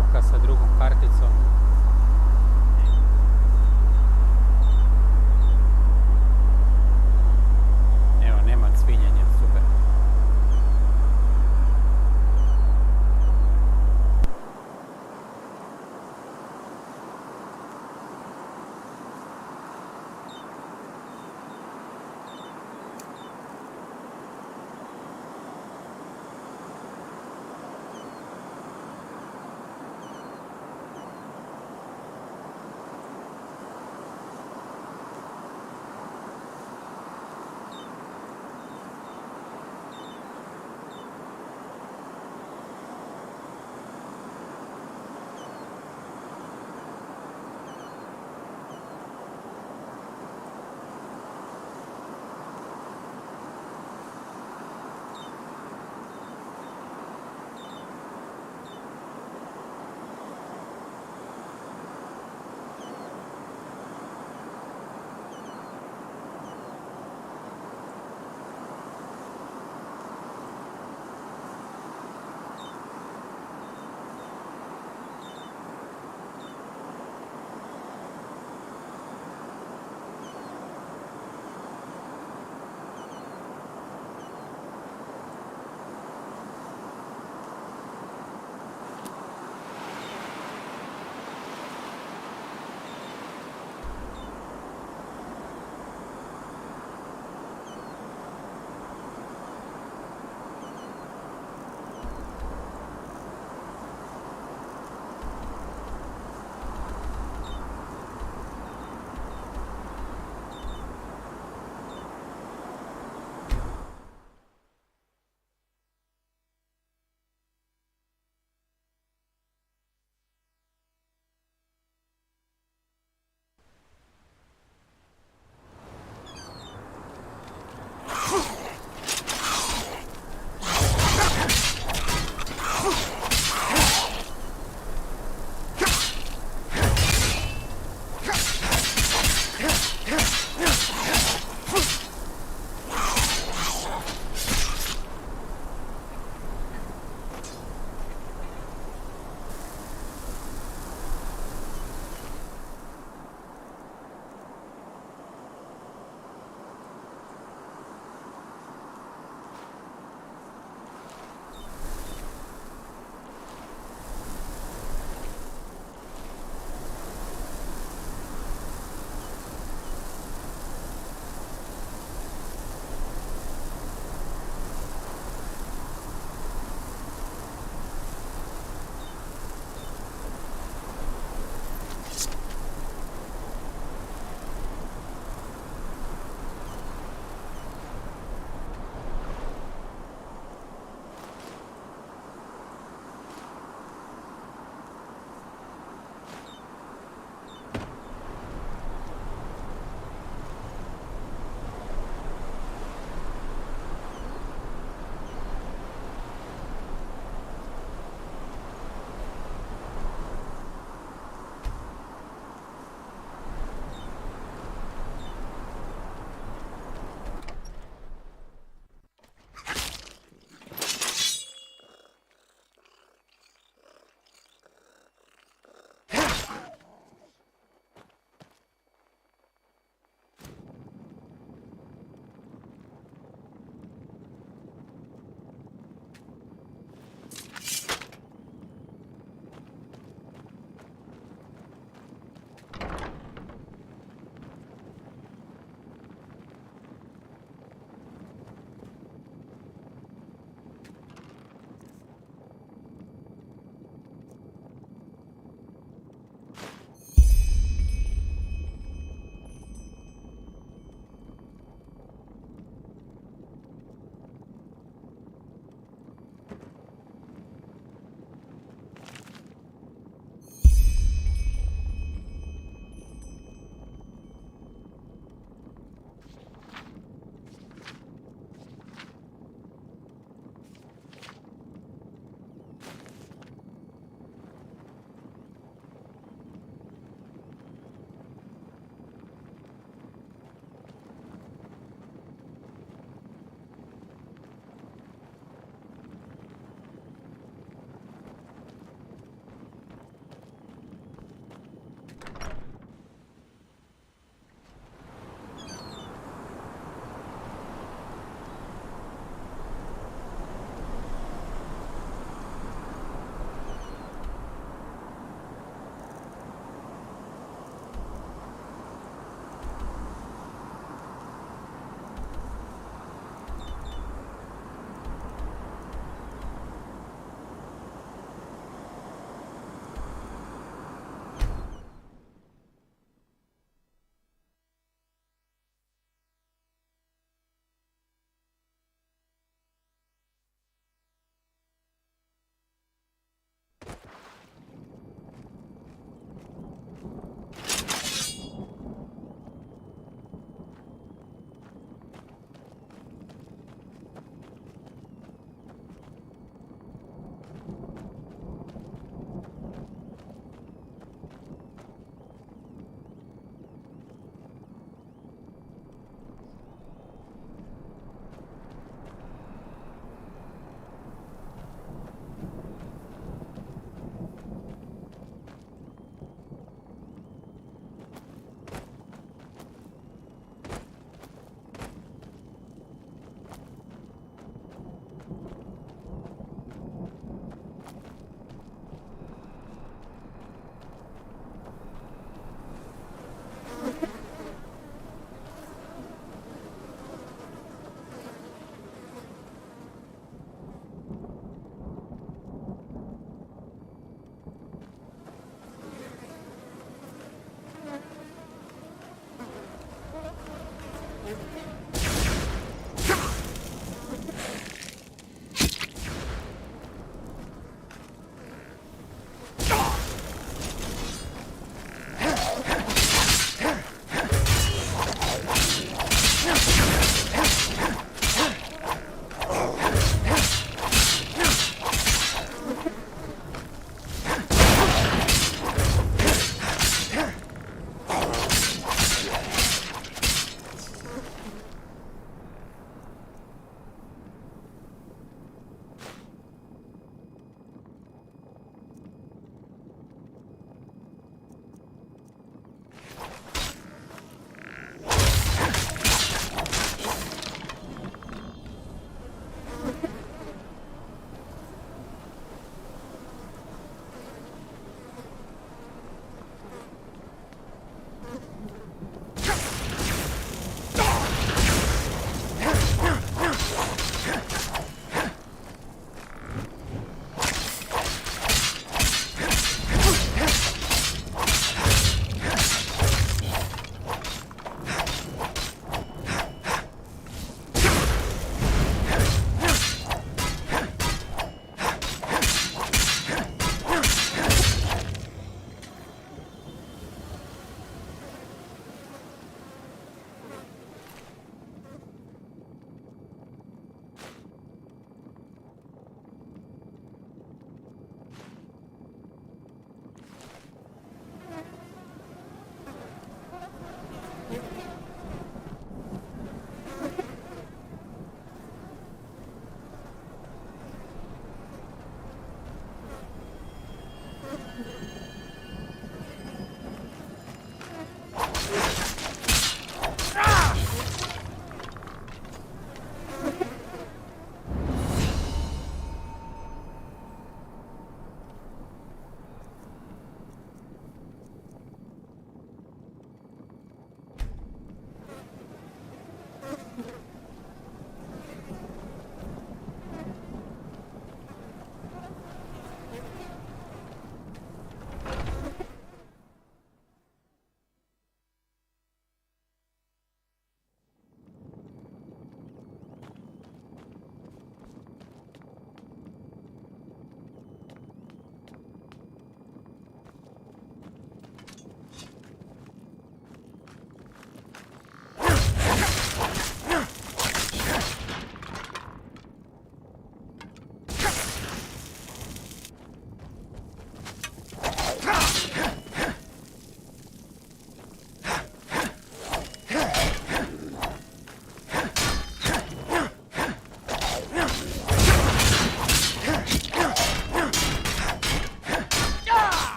muka sa drugom karticom. Evo, nema cviljenja, super.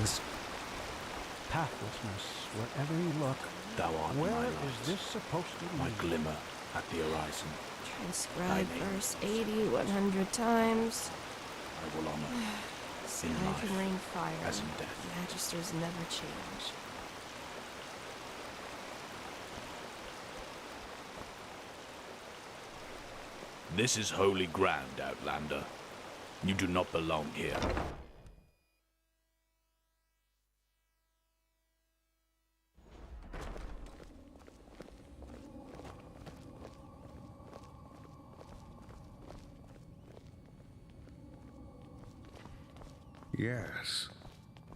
lands. Pathlessness wherever you look. Thou art Where my is light, this supposed to my lead? glimmer at the horizon. Transcribe Thy name verse 80 100 times. I will honor Sky in life can rain fire. as in death. Magisters never change. This is holy ground, Outlander. You do not belong here. Yes.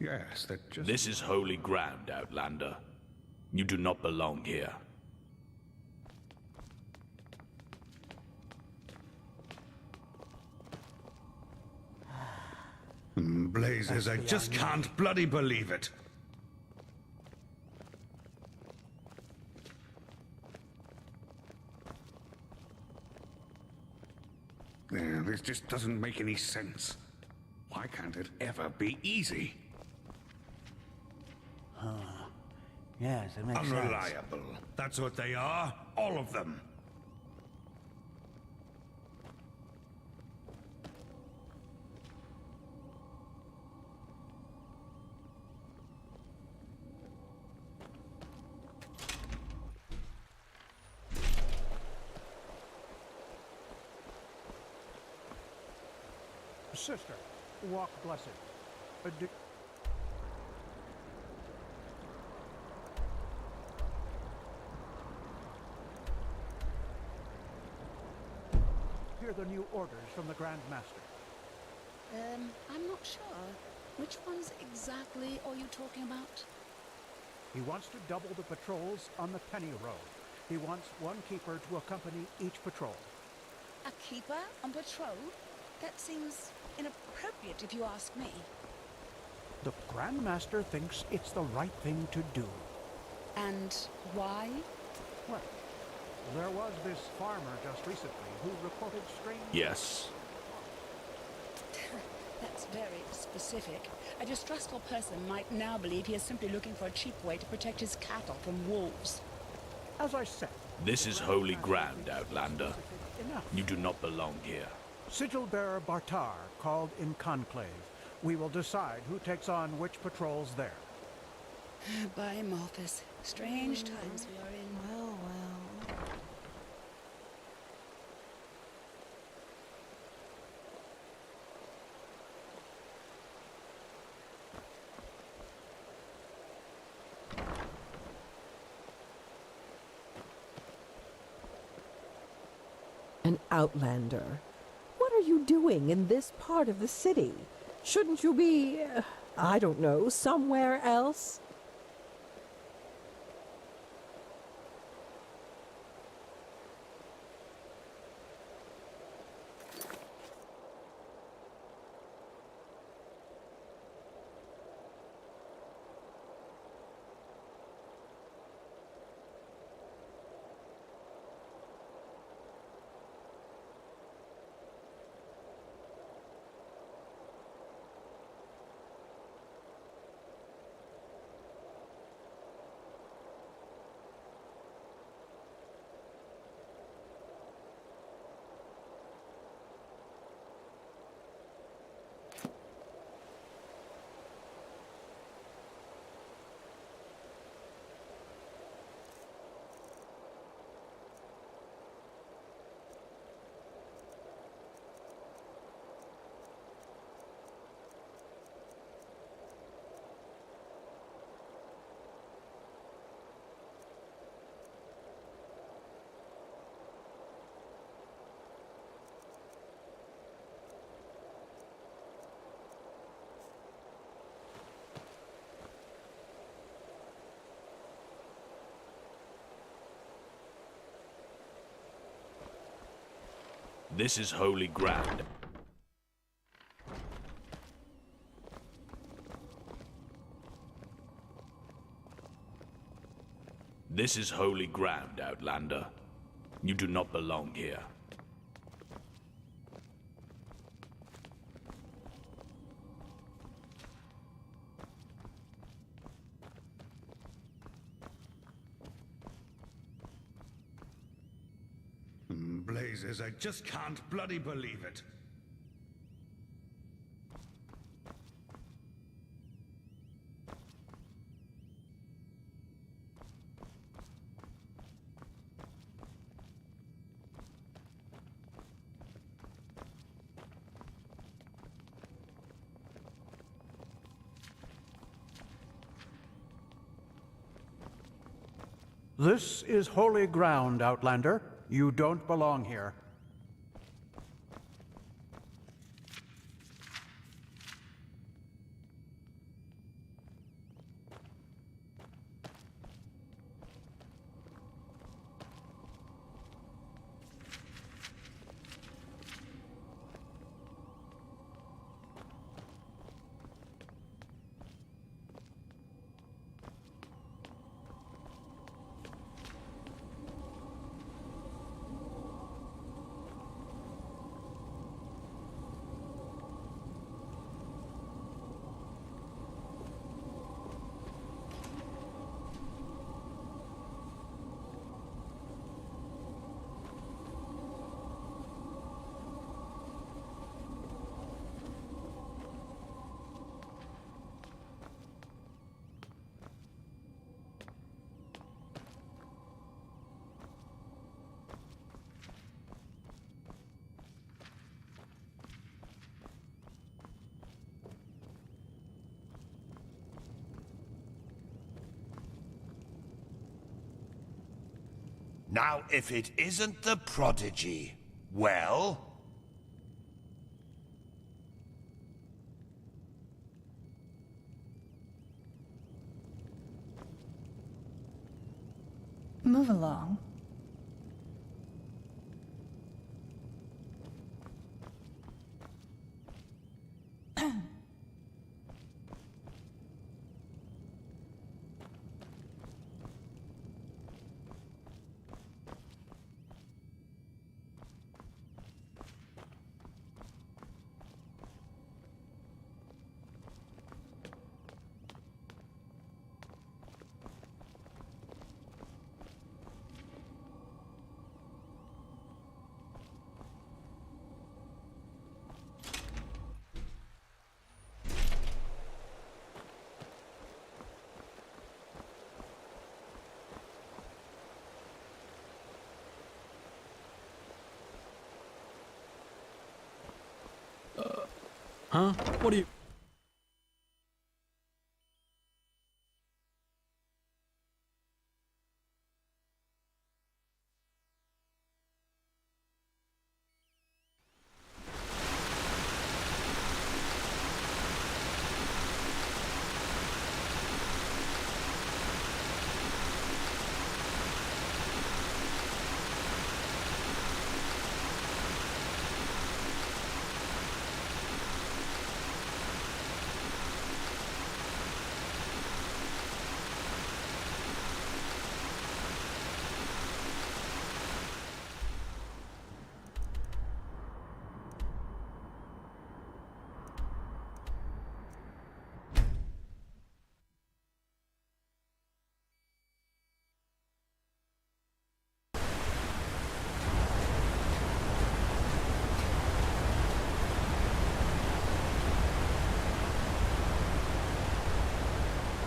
Yes, that just... This is holy ground, Outlander. You do not belong here. Blazes, I just can't bloody believe it. This just doesn't make any sense. Why can't it ever be easy? Yes, it makes sense. Unreliable. That's what they are. All of them. Sister, walk blessed. Hear the new orders from the Grand Master. I'm not sure. Which ones exactly are you talking about? He wants to double the patrols on the Penny Road. He wants one keeper to accompany each patrol. A keeper on patrol? That seems inappropriate if you ask me. The Grand Master thinks it's the right thing to do. And why? Well, there was this farmer just recently who reported strange... Yes. That's very specific. A distrustful person might now believe he is simply looking for a cheap way to protect his cattle from wolves. As I said... This is holy ground, Outlander. Enough. You do not belong here. Sigil-bearer Bartar called in conclave. We will decide who takes on which patrols there. By Malthus, strange times we are in. Well, well. An outlander. What are you doing in this part of the city? Shouldn't you be, I don't know, somewhere else? This is holy ground. This is holy ground, Outlander. You do not belong here. blazes, I just can't bloody believe it. This is holy ground, Outlander. You don't belong here. Now, if it isn't the prodigy, well... Move along. Huh? What are you...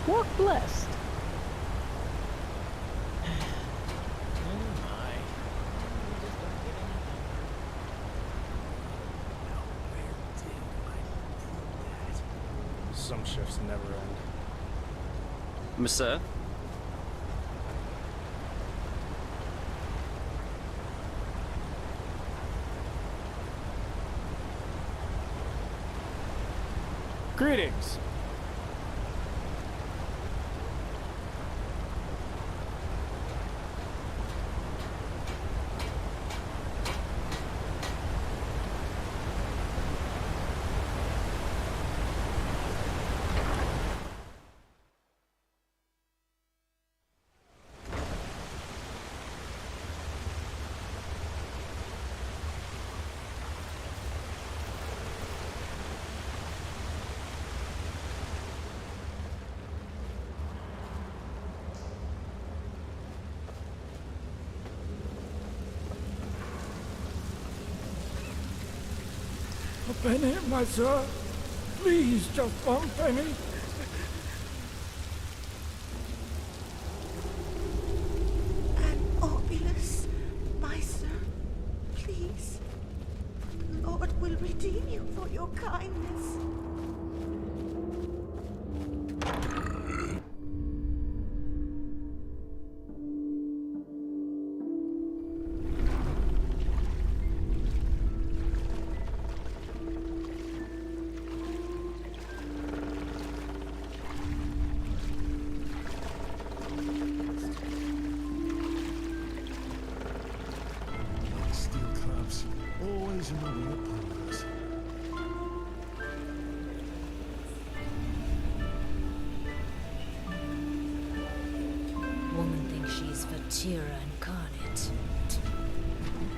Walk blessed. Some shifts never end. Monsieur? Greetings! Penny, my sir, please, just one penny. An obolus, my sir, please. The Lord will redeem you for your kindness. Steel clubs, always annoying opponents. Woman thinks she's Vatira incarnate.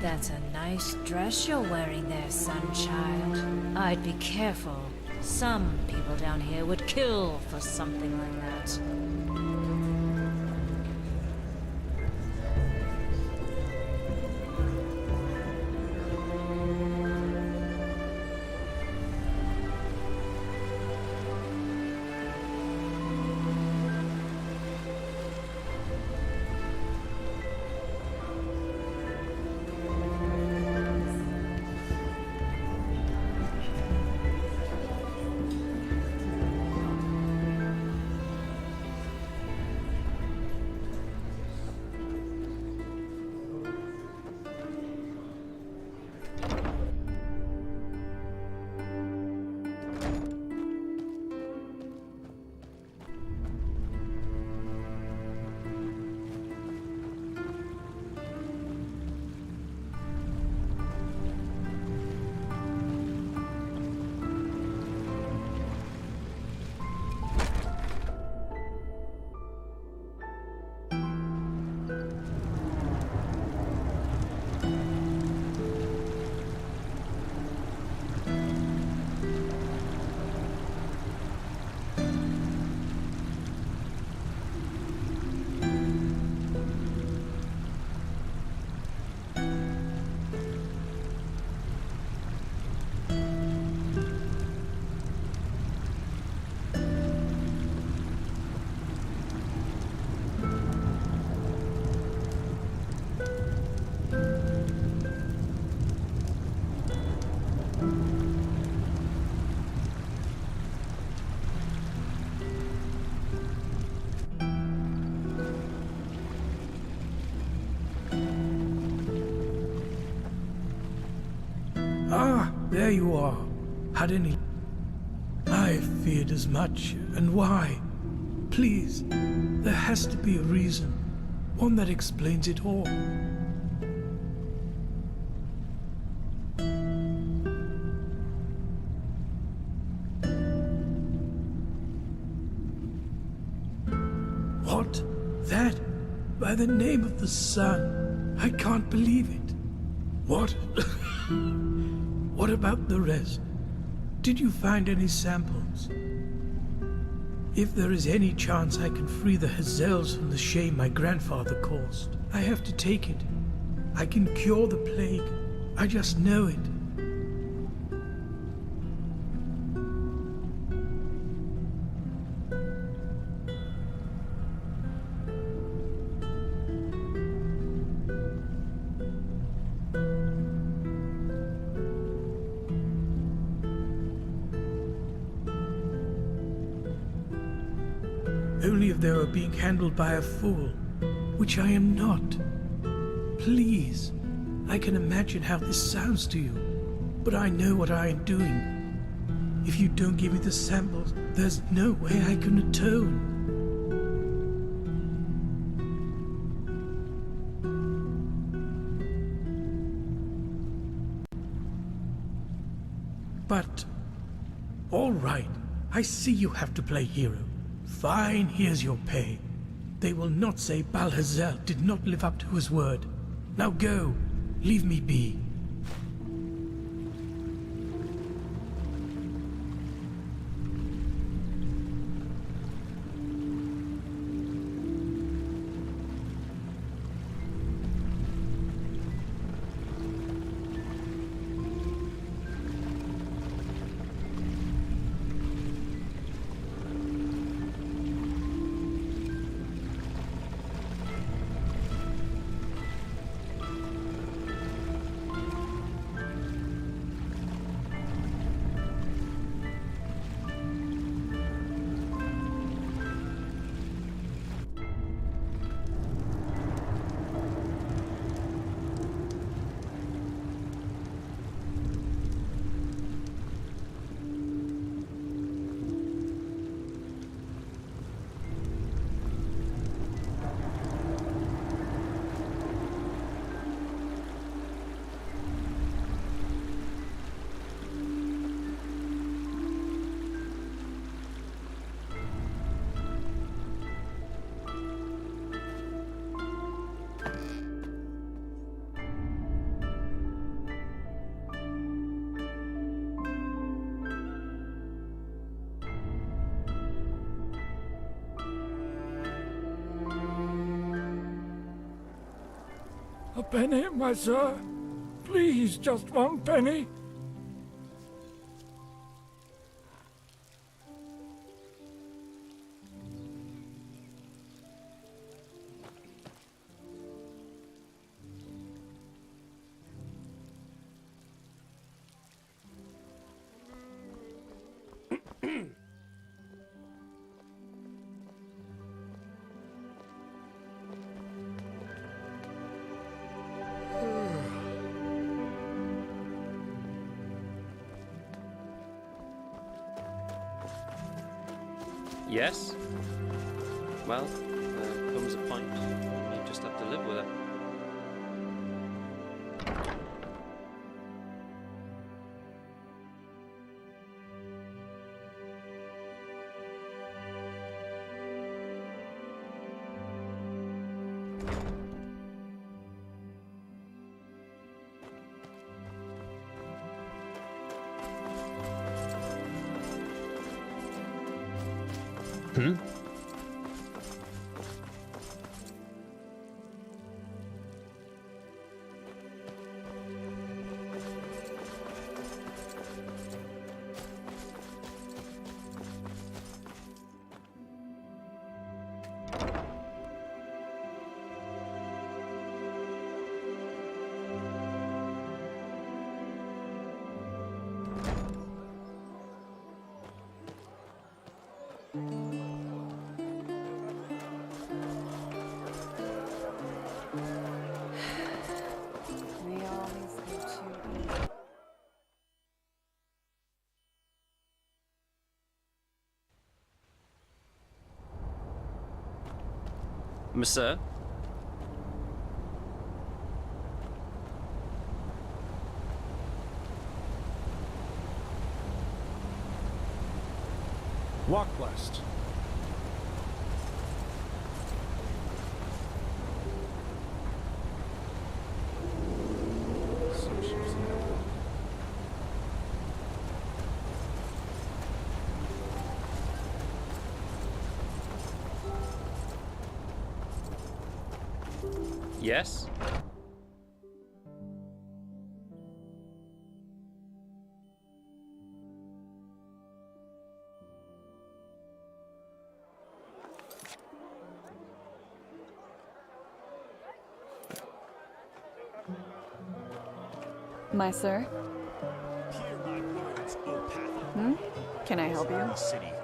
That's a nice dress you're wearing there, sunchild. I'd be careful. Some people down here would kill for something like that. Ah, there you are. Had any... I feared as much. And why? Please, there has to be a reason. One that explains it all. What? That? By the name of the sun. I can't believe it. What? What about the rest? Did you find any samples? If there is any chance I can free the Hazels from the shame my grandfather caused, I have to take it. I can cure the plague. I just know it. Only if they were being handled by a fool, which I am not. Please, I can imagine how this sounds to you, but I know what I am doing. If you don't give me the samples, there's no way I can atone. But, all right, I see you have to play hero. Fine, here's your pay. They will not say Balhazel did not live up to his word. Now go, leave me be. A penny, my sir? Please, just one penny. Yes? Well, there comes a point. You just have to live with it. Hmm? Monsieur? Walk blessed. Yes? My sir? Can I help you?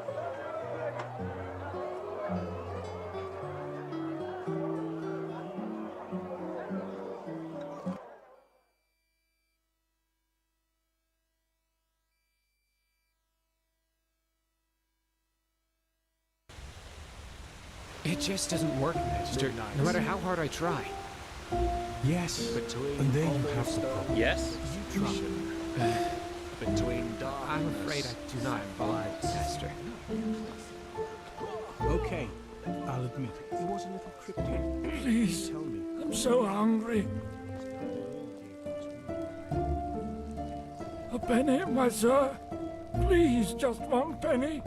It just doesn't work, Master, no matter how hard I try. Yes, and there you have the problem. Yes? I'm afraid I do not follow, Master. Okay, I'll admit it. It was a little cryptic. Please, Tell me. I'm so hungry. A penny, my sir? Please, just one penny.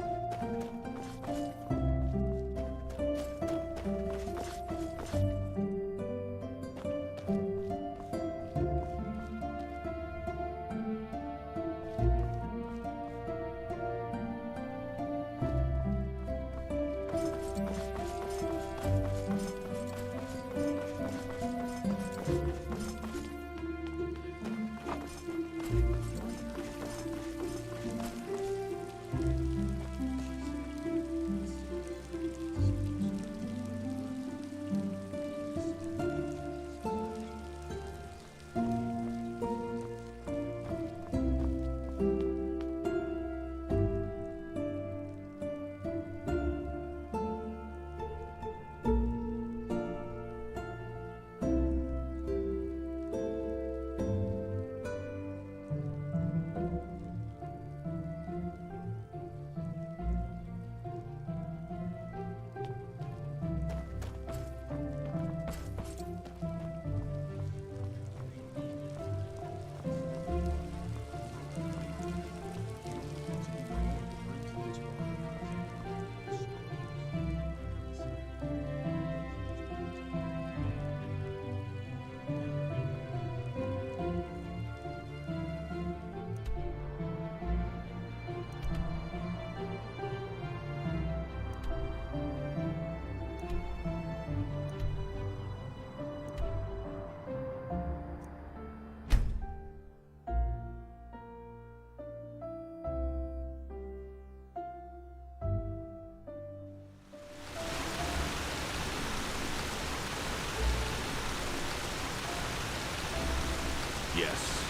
Yes.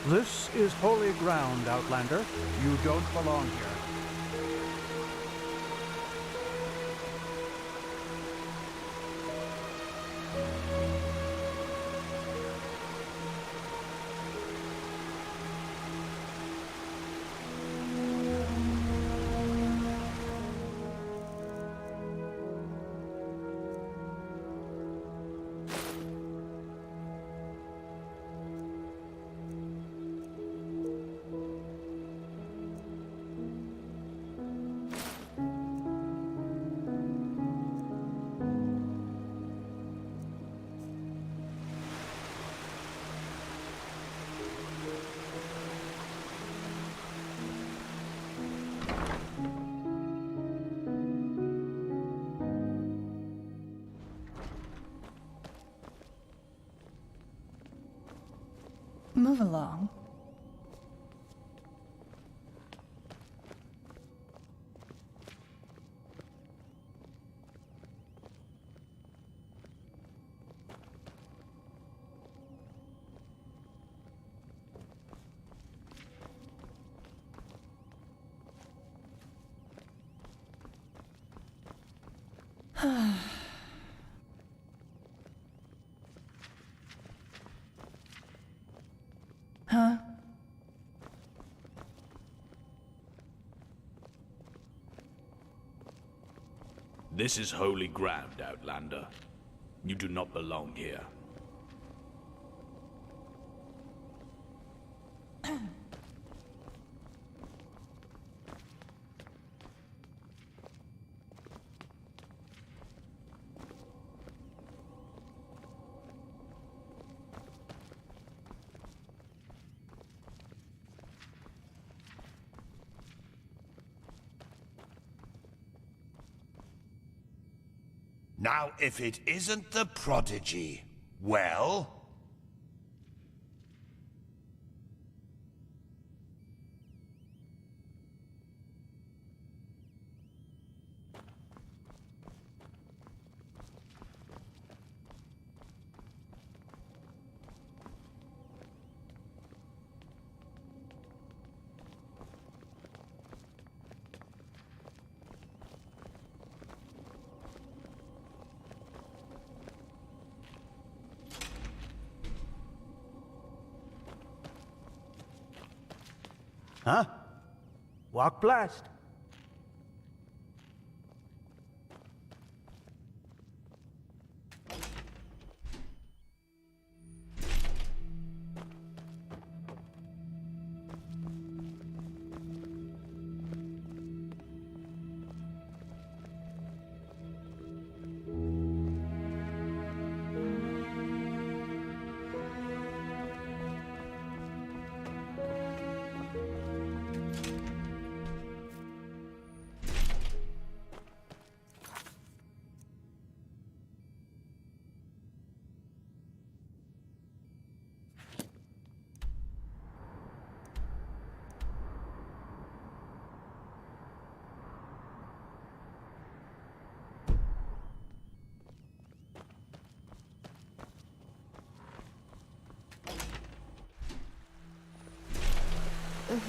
This is holy ground, Outlander. You don't belong here. Move along. Huh? This is holy ground, Outlander. You do not belong here. Now, if it isn't the prodigy, well... Huh? Walk blessed.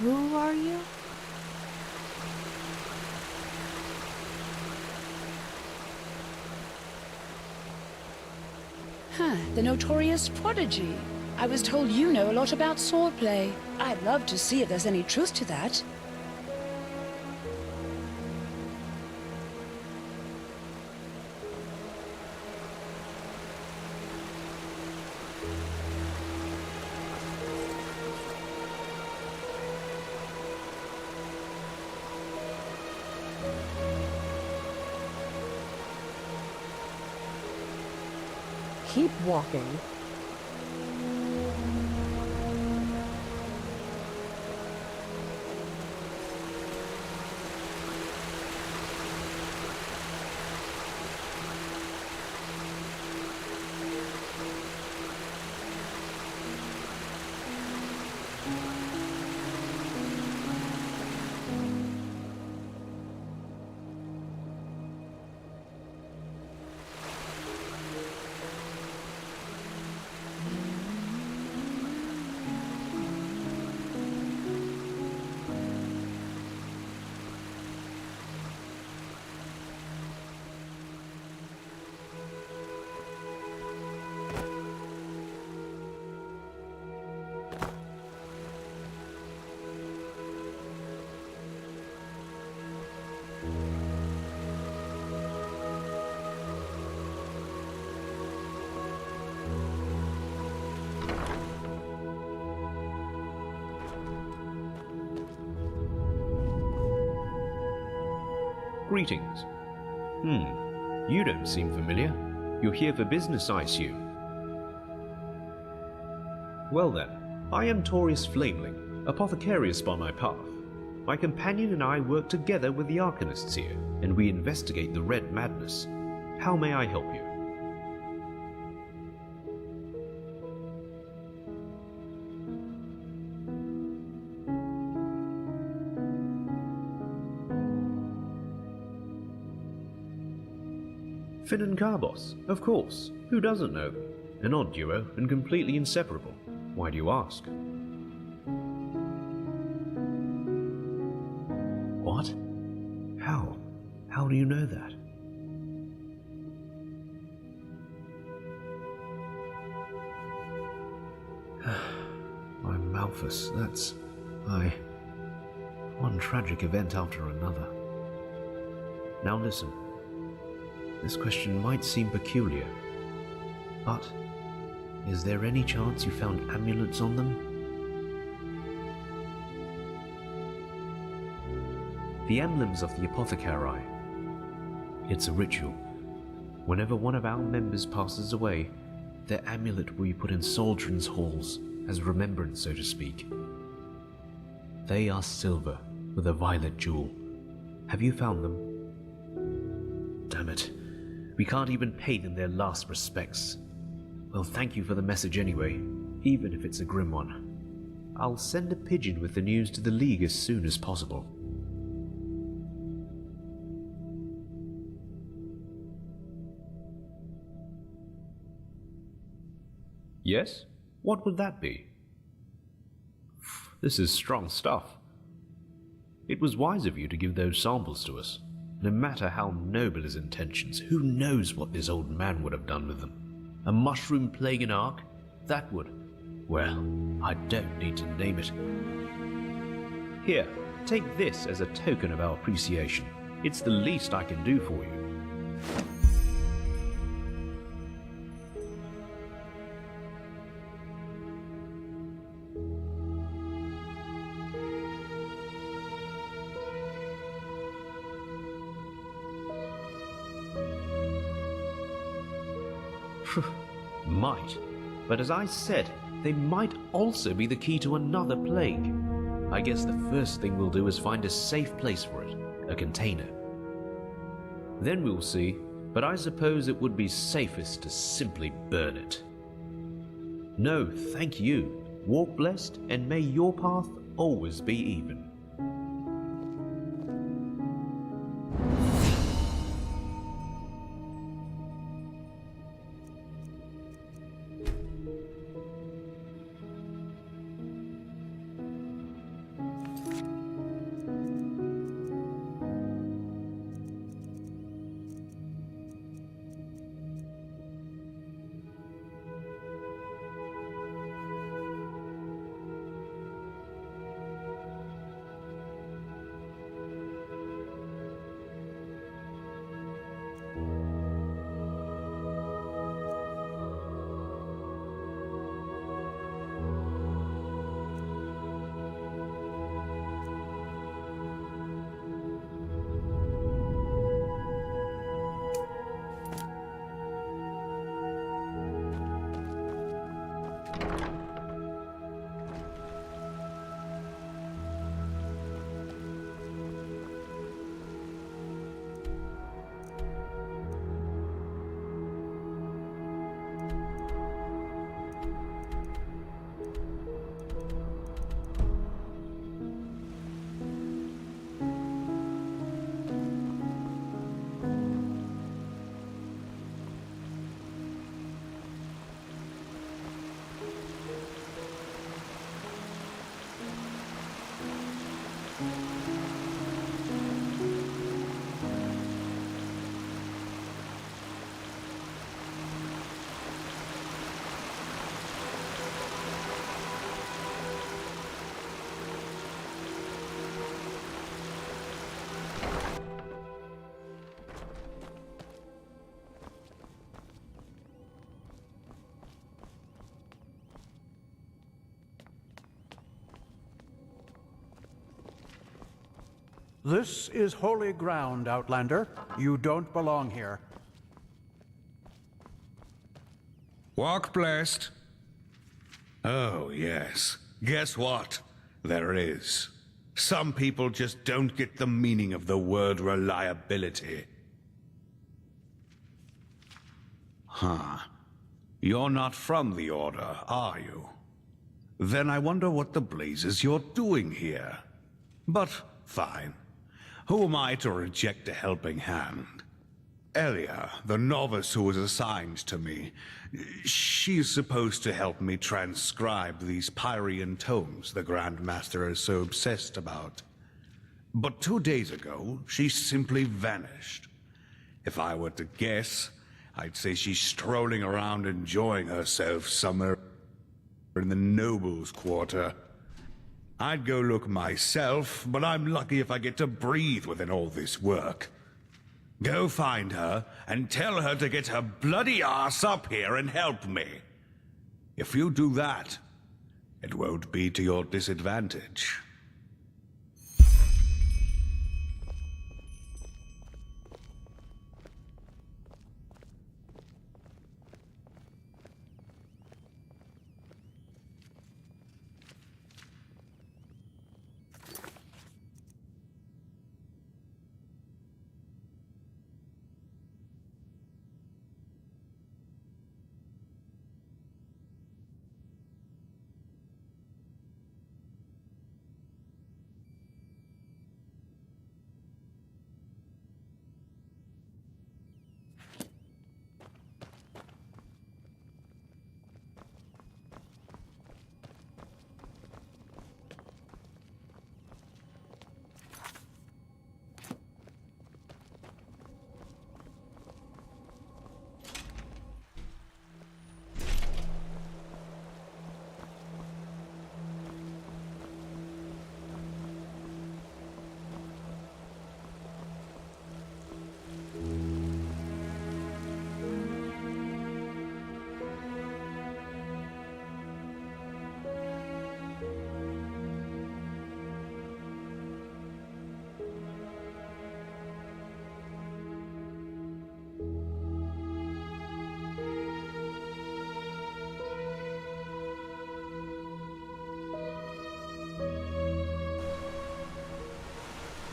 Who are you? Huh, the notorious prodigy. I was told you know a lot about swordplay. I'd love to see if there's any truth to that. Keep walking. Greetings. You don't seem familiar. You're here for business, I assume. Well then, I am Taurius Flameling, apothecarius by my path. My companion and I work together with the Arcanists here, and we investigate the Red Madness. How may I help you? Finn and Carbos, of course. Who doesn't know them? An odd duo and completely inseparable. Why do you ask? What? How? How do you know that? My Malthus, that's... one tragic event after another. Now listen. This question might seem peculiar, but is there any chance you found amulets on them? The emblems of the apothecary. It's a ritual. Whenever one of our members passes away, their amulet will be put in Soldran's halls, as remembrance, so to speak. They are silver, with a violet jewel. Have you found them? Damn it. We can't even pay them their last respects. Well, thank you for the message anyway, even if it's a grim one. I'll send a pigeon with the news to the League as soon as possible. Yes? What would that be? This is strong stuff. It was wise of you to give those samples to us. No matter how noble his intentions, who knows what this old man would have done with them? A mushroom plague in Ark? That would... well, I don't need to name it. Here, take this as a token of our appreciation. It's the least I can do for you. Might, but as I said, they might also be the key to another plague. I guess the first thing we'll do is find a safe place for it, a container. Then we'll see, but I suppose it would be safest to simply burn it. No, thank you. Walk blessed, and may your path always be even. This is holy ground, Outlander. You don't belong here. Walk blessed. Oh, yes. Guess what? There is. Some people just don't get the meaning of the word reliability. Huh. You're not from the Order, are you? Then I wonder what the blazes you're doing here. But, fine. Who am I to reject a helping hand? Elia, the novice who was assigned to me, she's supposed to help me transcribe these Pyrian tomes the Grand Master is so obsessed about. But 2 days ago, she simply vanished. If I were to guess, I'd say she's strolling around enjoying herself somewhere in the nobles' quarter. I'd go look myself, but I'm lucky if I get to breathe within all this work. Go find her and tell her to get her bloody ass up here and help me. If you do that, it won't be to your disadvantage.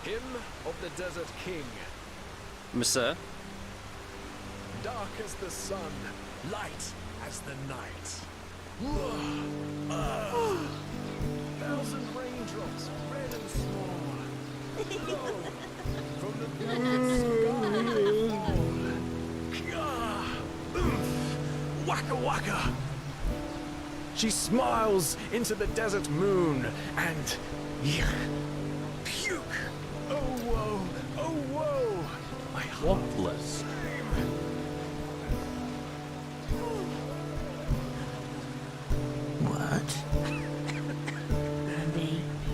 Hymn of the Desert King. Monsieur? Dark as the sun, light as the night. Thousand raindrops, red and small. Low from the bluest sky. Waka waka. She smiles into the desert moon and puke. Oh whoa, oh whoa. My heartless.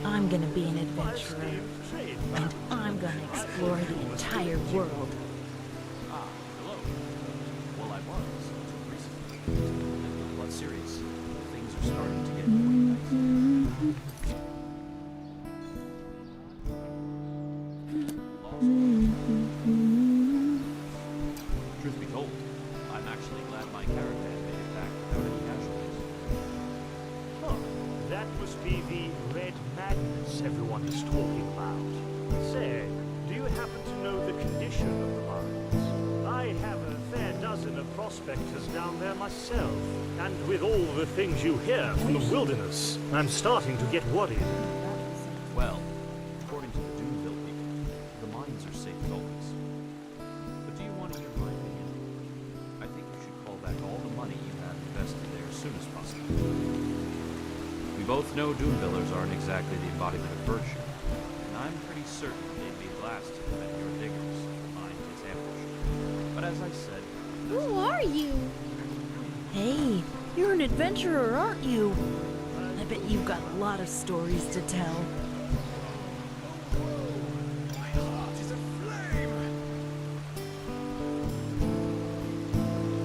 I'm gonna be an adventurer, and I'm gonna explore the entire world. Ah, hello. Well, I was until recently. But serious, things are starting to get quite nice. Truth be told, I'm actually glad my caravan made it back without any casualties. Oh, that must be the red madness everyone is talking about. Say, do you happen to know the condition of the mines? I have a fair dozen of prospectors down there myself, and with all the things you hear from the wilderness, I'm starting to get worried. Well, according to the Doomville people, the mines are safe focus. But do you want to hear my opinion? I think you should call back all the money you have invested there as soon as possible. We both know Doomvillers aren't exactly the embodiment of virtue, and I'm pretty certain they'd be blasted if any of your diggers if the mine gets ambushed. But as I said... Who are you? Hey, you're an adventurer, aren't you? I bet you've got a lot of stories to tell. My heart is aflame.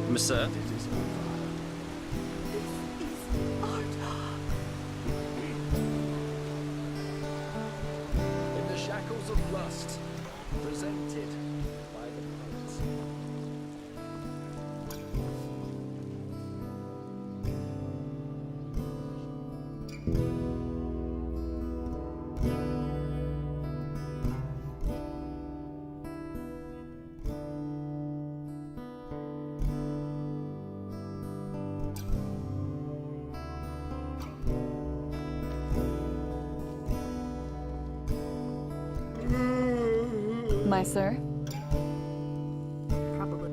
Monsieur? In the shackles of love. My sir? Probably.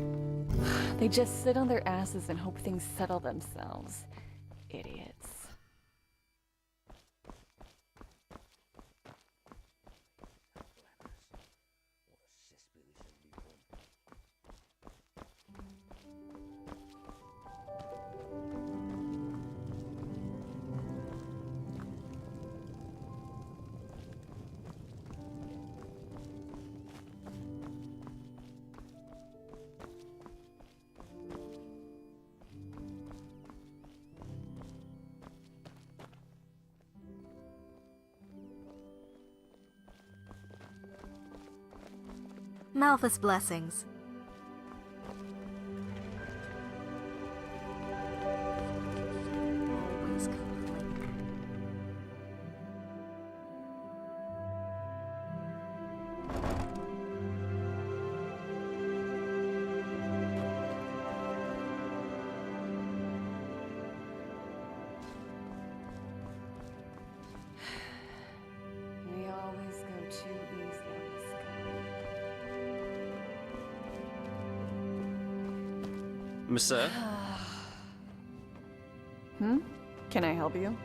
They just sit on their asses and hope things settle themselves. Idiots. Malthus blessings. Always conflict. We always go too easy on this guy. Monsieur? Can I help you?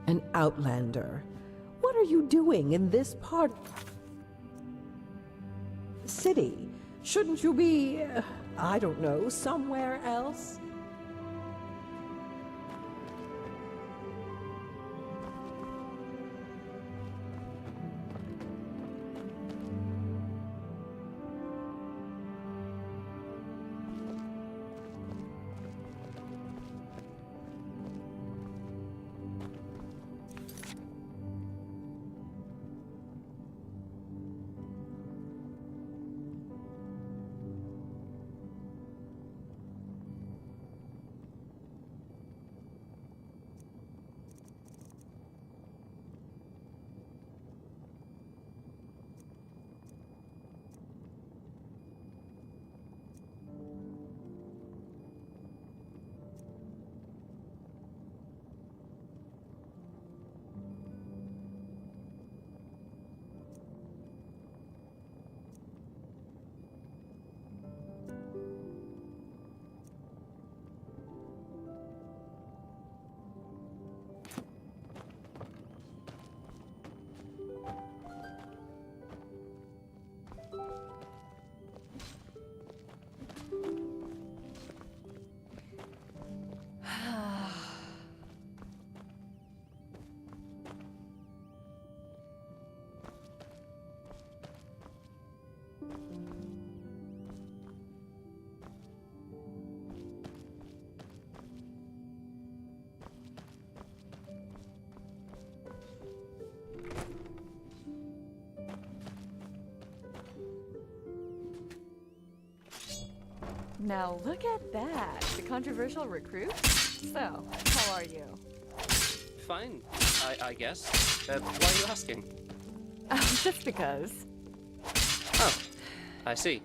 An outlander. What are you doing in this part? City? Shouldn't you be, I don't know, somewhere else? Now look at that. The controversial recruit? So, how are you? Fine, I guess. Why are you asking? Just because. Oh, I see.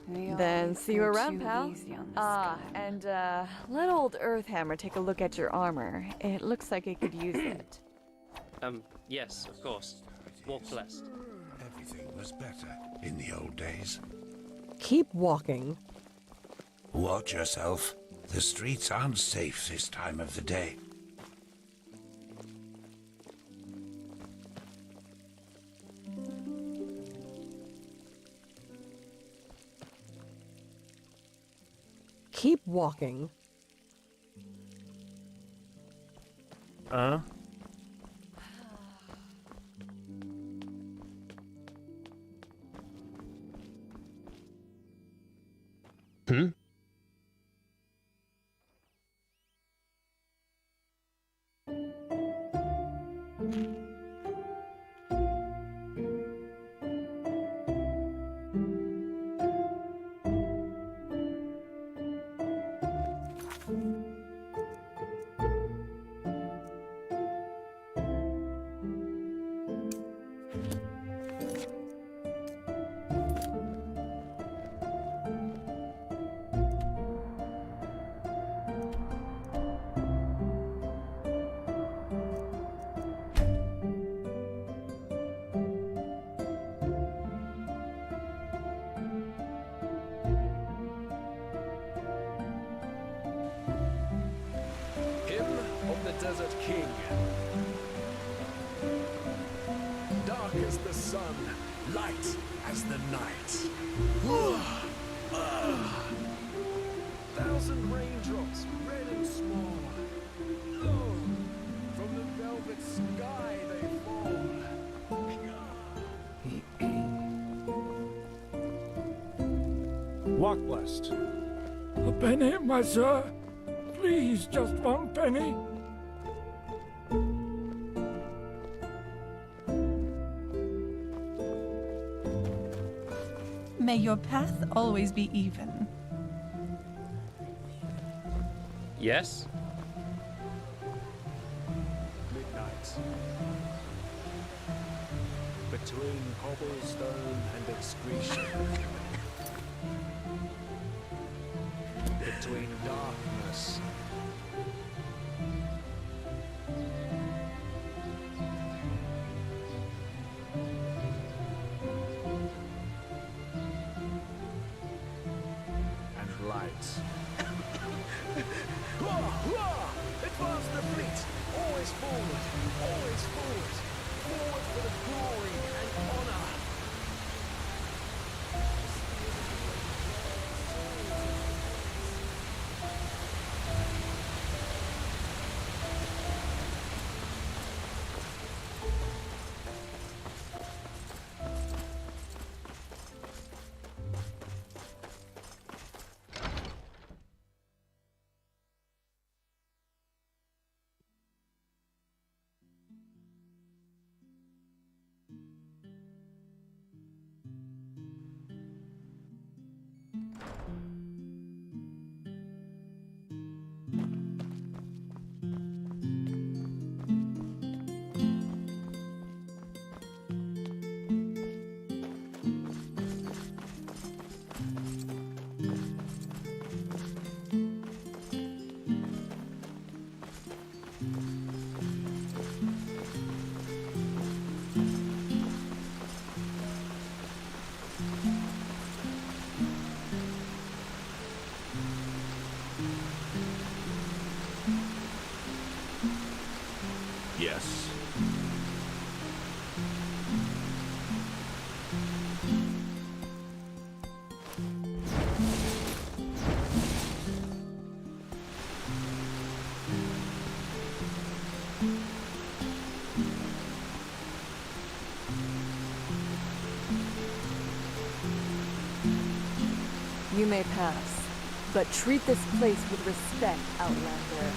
Then see you around, pal. And let old Earthhammer take a look at your armor. It looks like it could use it. Yes, of course. Walk blessed. Everything was better in the old days. Keep walking. Watch yourself. The streets aren't safe this time of the day. Keep walking. Hmm? Hymn of the Desert King. Dark as the sun, light as the night. Thousand raindrops, red and small. Lo, from the velvet sky they fall. Walk blessed. A penny, my sir? Please, just one penny. May your path always be even. Yes? Midnight. Between cobblestone and excretion. Between darkness and light. Advance the fleet! Always forward! Always forward! Forward for the glory and honor! Yes. You may pass, but treat this place with respect, Outlander.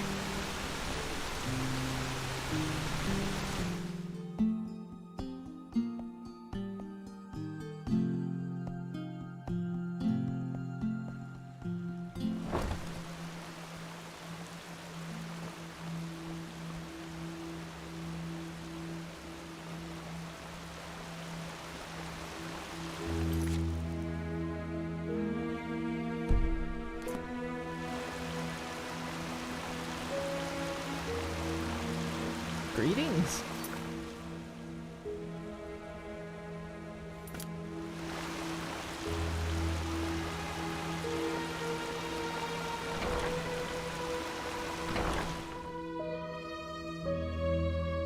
Greetings.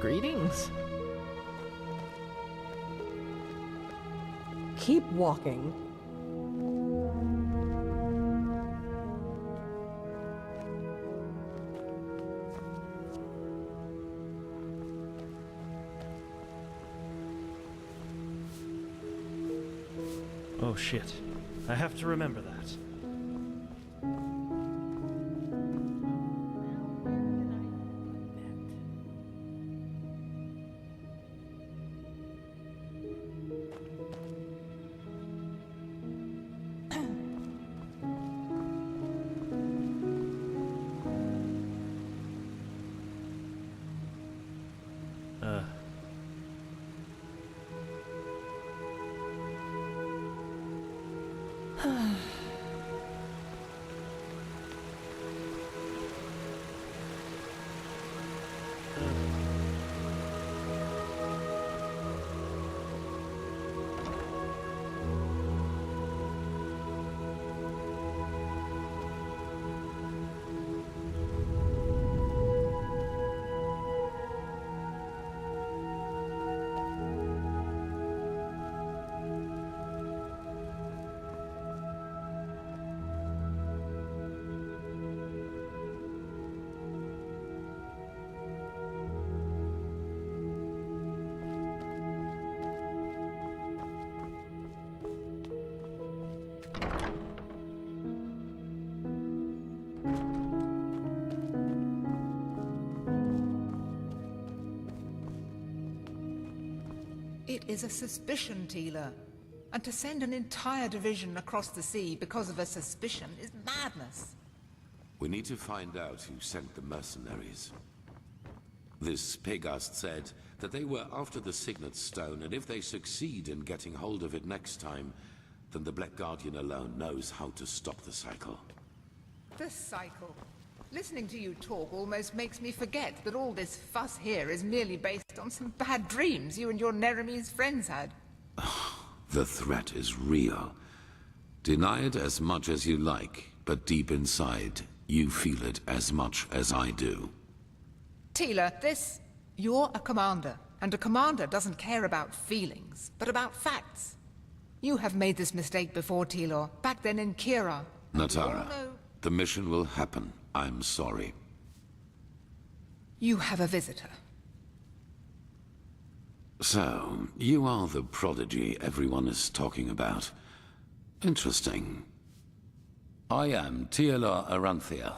Greetings. Keep walking. Oh shit. I have to remember that. It is a suspicion, Teela. And to send an entire division across the sea because of a suspicion is madness. We need to find out who sent the mercenaries. This Pegast said that they were after the Signet Stone, and if they succeed in getting hold of it next time, then the Black Guardian alone knows how to stop the cycle. The cycle. Listening to you talk almost makes me forget that all this fuss here is merely based on some bad dreams you and your Neremese friends had. The threat is real. Deny it as much as you like, but deep inside, you feel it as much as I do. Teela, you're a commander, and a commander doesn't care about feelings, but about facts. You have made this mistake before, Teela, back then in Kira. Natara, the mission will happen. I'm sorry. You have a visitor. So, you are the prodigy everyone is talking about. Interesting. I am Teela Aranthia,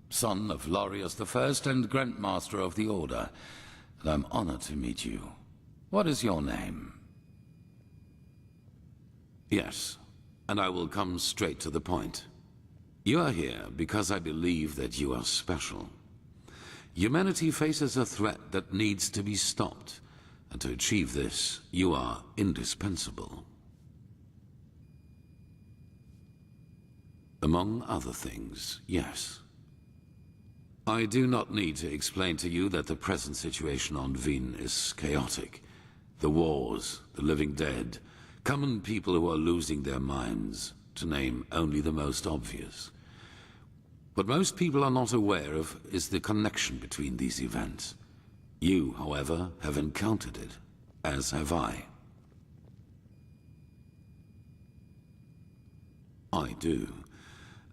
son of Lorius I and Grandmaster of the Order, and I'm honored to meet you. What is your name? Yes, and I will come straight to the point. You are here because I believe that you are special. Humanity faces a threat that needs to be stopped, and to achieve this, you are indispensable. Among other things, yes. I do not need to explain to you that the present situation on Veen is chaotic. The wars, the living dead, common people who are losing their minds, to name only the most obvious. What most people are not aware of is the connection between these events. You, however, have encountered it, as have I. I do,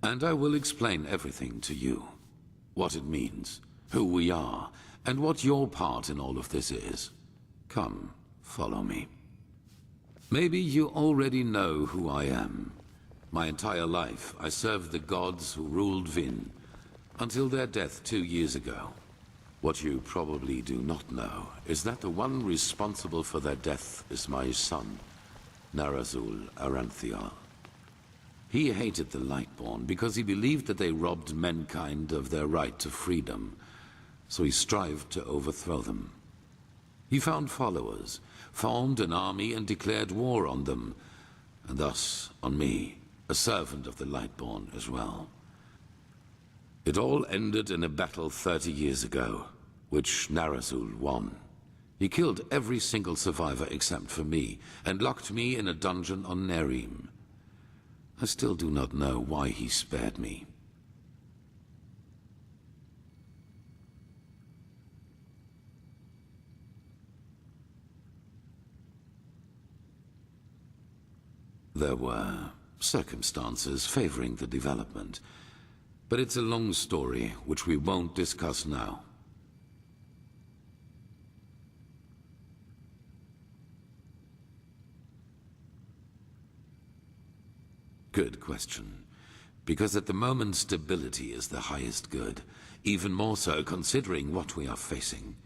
and I will explain everything to you. What it means, who we are, and what your part in all of this is. Come, follow me. Maybe you already know who I am. My entire life, I served the gods who ruled Vin, until their death 2 years ago. What you probably do not know is that the one responsible for their death is my son, Narazul Aranthia. He hated the Lightborn because he believed that they robbed mankind of their right to freedom, so he strived to overthrow them. He found followers, formed an army and declared war on them, and thus on me, a servant of the Lightborn as well. It all ended in a battle 30 years ago, which Narazul won. He killed every single survivor except for me, and locked me in a dungeon on Nerim. I still do not know why he spared me. There were circumstances favoring the development, but it's a long story which we won't discuss now. Good question. Because at the moment stability is the highest good, even more so considering what we are facing.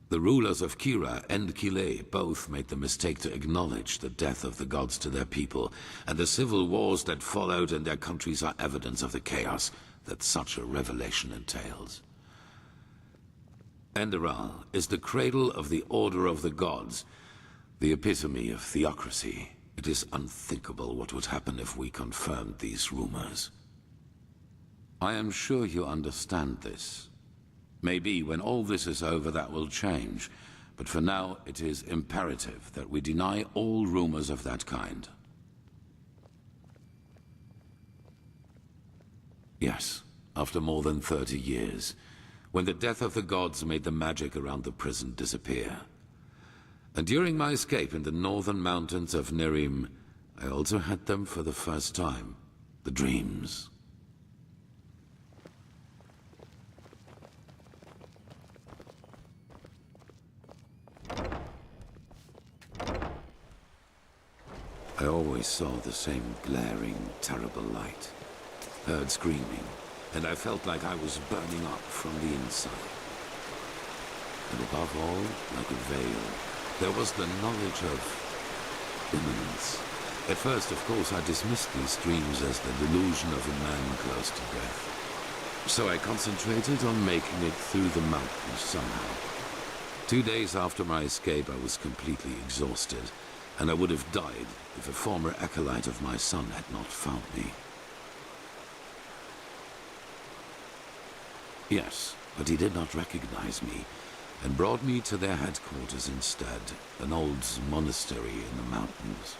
The rulers of Kira and Kile both made the mistake to acknowledge the death of the gods to their people, and the civil wars that followed in their countries are evidence of the chaos that such a revelation entails. Enderal is the cradle of the Order of the Gods, the epitome of theocracy. It is unthinkable what would happen if we confirmed these rumors. I am sure you understand this. Maybe when all this is over that will change, but for now it is imperative that we deny all rumors of that kind. Yes, after more than 30 years, when the death of the gods made the magic around the prison disappear. And during my escape in the northern mountains of Nerim, I also had them for the first time, the dreams. I always saw the same glaring, terrible light, heard screaming, and I felt like I was burning up from the inside. And above all, like a veil, there was the knowledge of imminence. At first, of course, I dismissed these dreams as the delusion of a man close to death. So I concentrated on making it through the mountains somehow. 2 days after my escape, I was completely exhausted, and I would have died if a former acolyte of my son had not found me. Yes, but he did not recognize me, and brought me to their headquarters instead, an old monastery in the mountains.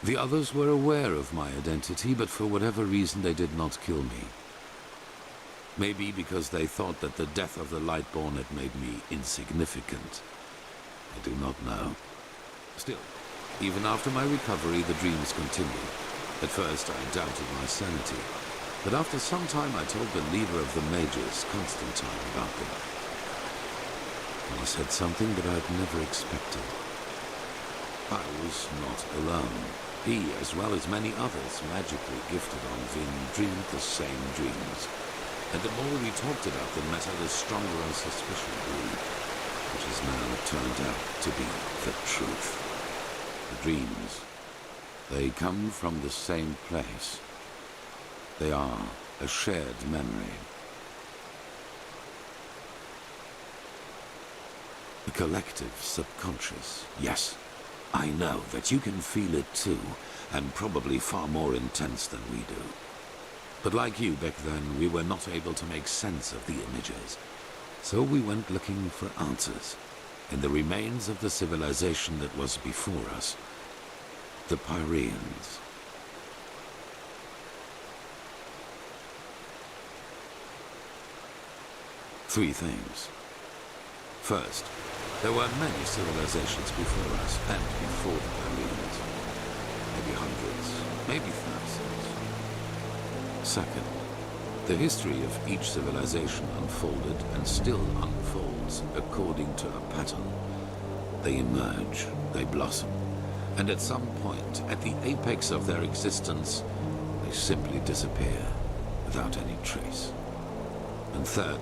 The others were aware of my identity, but for whatever reason they did not kill me. Maybe because they thought that the death of the Lightborn had made me insignificant. I do not know. Still, even after my recovery, the dreams continued. At first, I doubted my sanity, but after some time I told the leader of the mages, Constantine, about them. And he said something that I had never expected. I was not alone. He, as well as many others, magically gifted on Vin, dreamed the same dreams. And the more we talked about the matter, the stronger our suspicion grew, which has now turned out to be the truth. The dreams, they come from the same place. They are a shared memory. A collective subconscious. Yes, I know that you can feel it too, and probably far more intense than we do. But like you back then, we were not able to make sense of the images. So we went looking for answers in the remains of the civilization that was before us, the Pyreans. Three things. First, there were many civilizations before us and before the Pyreans. Maybe hundreds, maybe thousands. Second, the history of each civilization unfolded and still unfolds according to a pattern. They emerge, they blossom, and at some point, at the apex of their existence, they simply disappear without any trace. And third,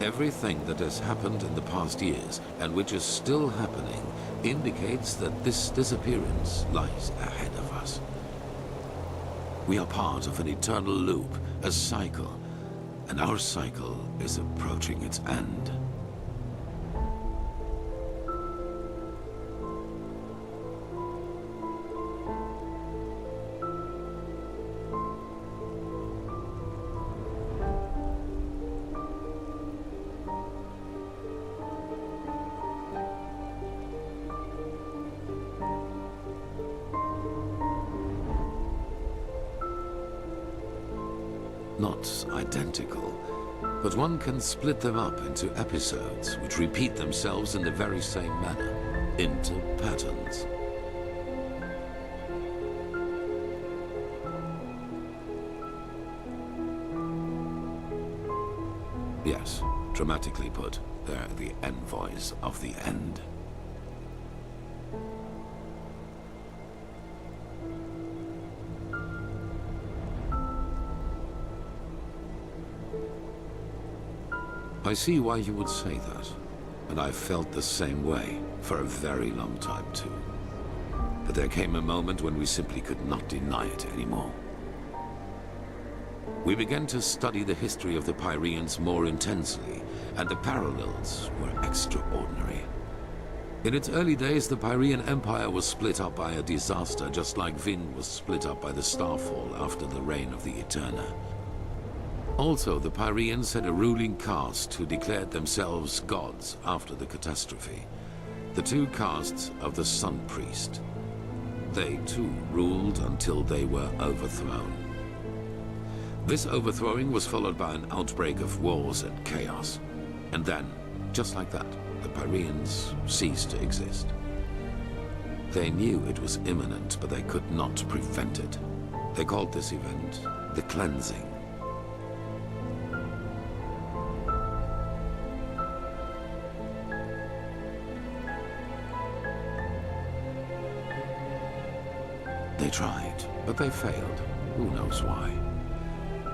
everything that has happened in the past years, and which is still happening, indicates that this disappearance lies ahead of us. We are part of an eternal loop, a cycle, and our cycle is approaching its end. Not identical, but one can split them up into episodes which repeat themselves in the very same manner, into patterns. Yes, dramatically put, they're the envoys of the end. I see why you would say that, and I've felt the same way for a very long time too. But there came a moment when we simply could not deny it anymore. We began to study the history of the Pyreans more intensely, and the parallels were extraordinary. In its early days, the Pyrean Empire was split up by a disaster, just like Vin was split up by the Starfall after the reign of the Eterna. Also, the Pyreans had a ruling caste who declared themselves gods after the catastrophe. The two castes of the Sun Priest. They too ruled until they were overthrown. This overthrowing was followed by an outbreak of wars and chaos. And then, just like that, the Pyreans ceased to exist. They knew it was imminent, but they could not prevent it. They called this event the Cleansing. They tried, but they failed. Who knows why?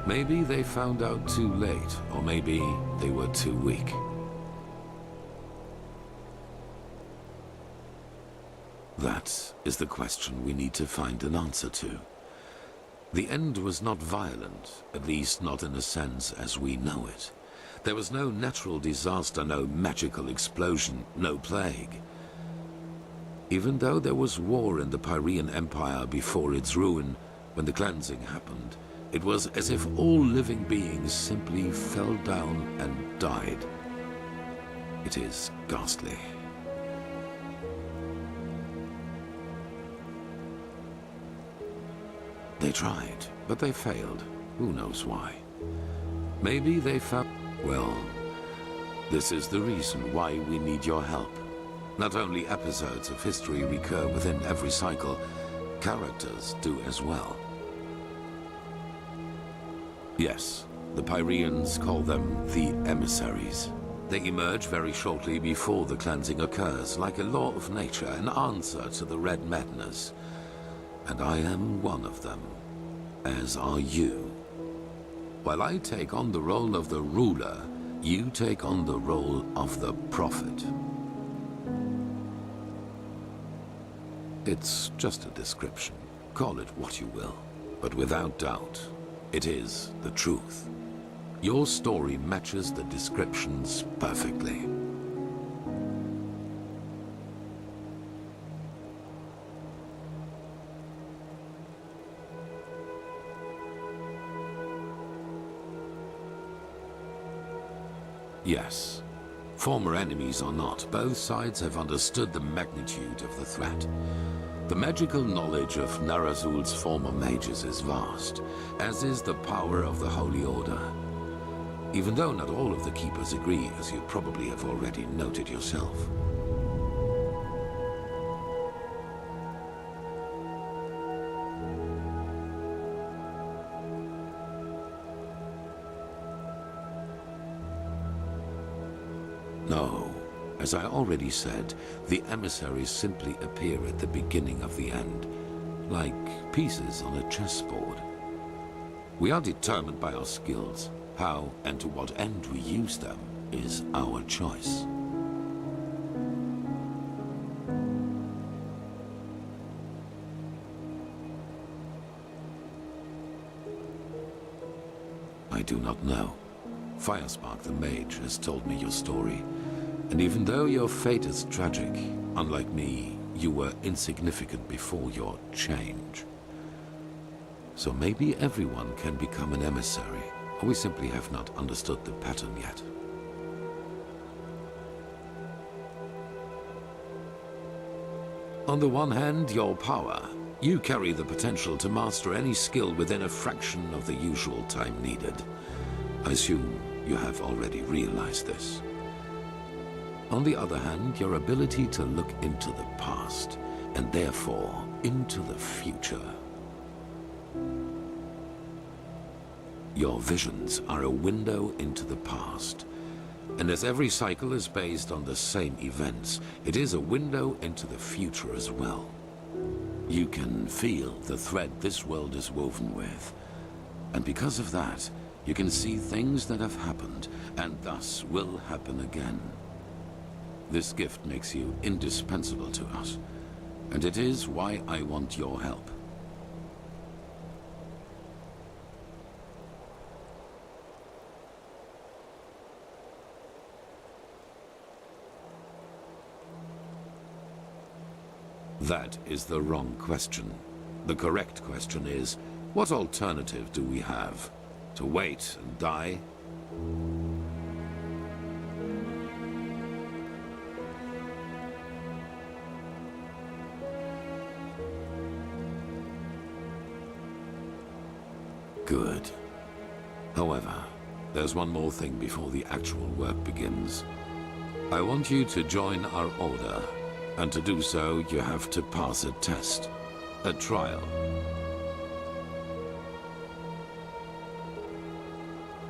Maybe they found out too late, or maybe they were too weak. That is the question we need to find an answer to. The end was not violent, at least not in a sense as we know it. There was no natural disaster, no magical explosion, no plague. Even though there was war in the Pyrean Empire before its ruin, when the cleansing happened, it was as if all living beings simply fell down and died. It is ghastly. They tried, but they failed. Who knows why? Maybe they found... Well, this is the reason why we need your help. Not only episodes of history recur within every cycle, characters do as well. Yes, the Pyreans call them the emissaries. They emerge very shortly before the cleansing occurs, like a law of nature, an answer to the Red Madness. And I am one of them, as are you. While I take on the role of the ruler, you take on the role of the prophet. It's just a description. Call it what you will. But without doubt, it is the truth. Your story matches the descriptions perfectly. Yes. Former enemies or not, both sides have understood the magnitude of the threat. The magical knowledge of Narazul's former mages is vast, as is the power of the Holy Order. Even though not all of the Keepers agree, as you probably have already noted yourself. No. As I already said, the emissaries simply appear at the beginning of the end, like pieces on a chessboard. We are determined by our skills. How and to what end we use them is our choice. I do not know. Firespark the Mage has told me your story. And even though your fate is tragic, unlike me, you were insignificant before your change. So maybe everyone can become an emissary, or we simply have not understood the pattern yet. On the one hand, your power. You carry the potential to master any skill within a fraction of the usual time needed. I assume you have already realized this. On the other hand, your ability to look into the past, and therefore into the future. Your visions are a window into the past, and as every cycle is based on the same events, it is a window into the future as well. You can feel the thread this world is woven with, and because of that, you can see things that have happened, and thus will happen again. This gift makes you indispensable to us, and it is why I want your help. That is the wrong question. The correct question is, what alternative do we have? To wait and die? Good. However, there's one more thing before the actual work begins. I want you to join our order, and to do so, you have to pass a test. A trial.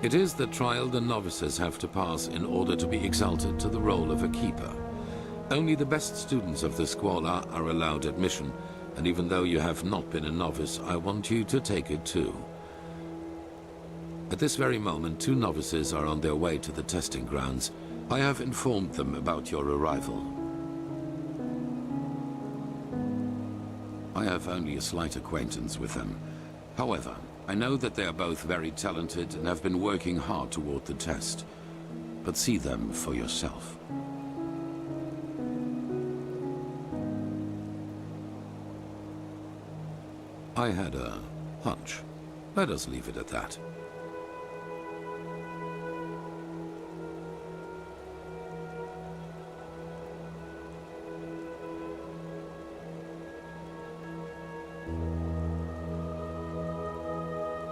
It is the trial the novices have to pass in order to be exalted to the role of a keeper. Only the best students of the Squalor are allowed admission, and even though you have not been a novice, I want you to take it too. At this very moment, 2 novices are on their way to the testing grounds. I have informed them about your arrival. I have only a slight acquaintance with them. However, I know that they are both very talented and have been working hard toward the test. But see them for yourself. I had a hunch. Let us leave it at that.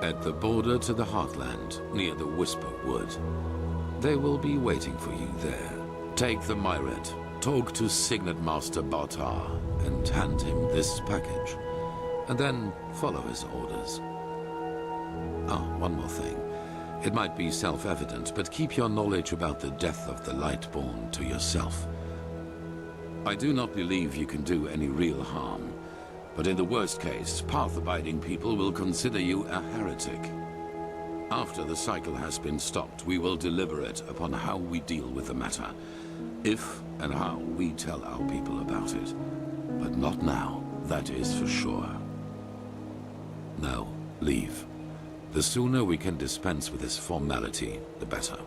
At the border to the Heartland, near the Whisper Wood. They will be waiting for you there. Take the Myret, talk to Signet Master Bartar, and hand him this package. And then follow his orders. Ah, one more thing. It might be self-evident, but keep your knowledge about the death of the Lightborn to yourself. I do not believe you can do any real harm. But in the worst case, path-abiding people will consider you a heretic. After the cycle has been stopped, we will deliberate upon how we deal with the matter. If and how we tell our people about it. But not now, that is for sure. Now, leave. The sooner we can dispense with this formality, the better.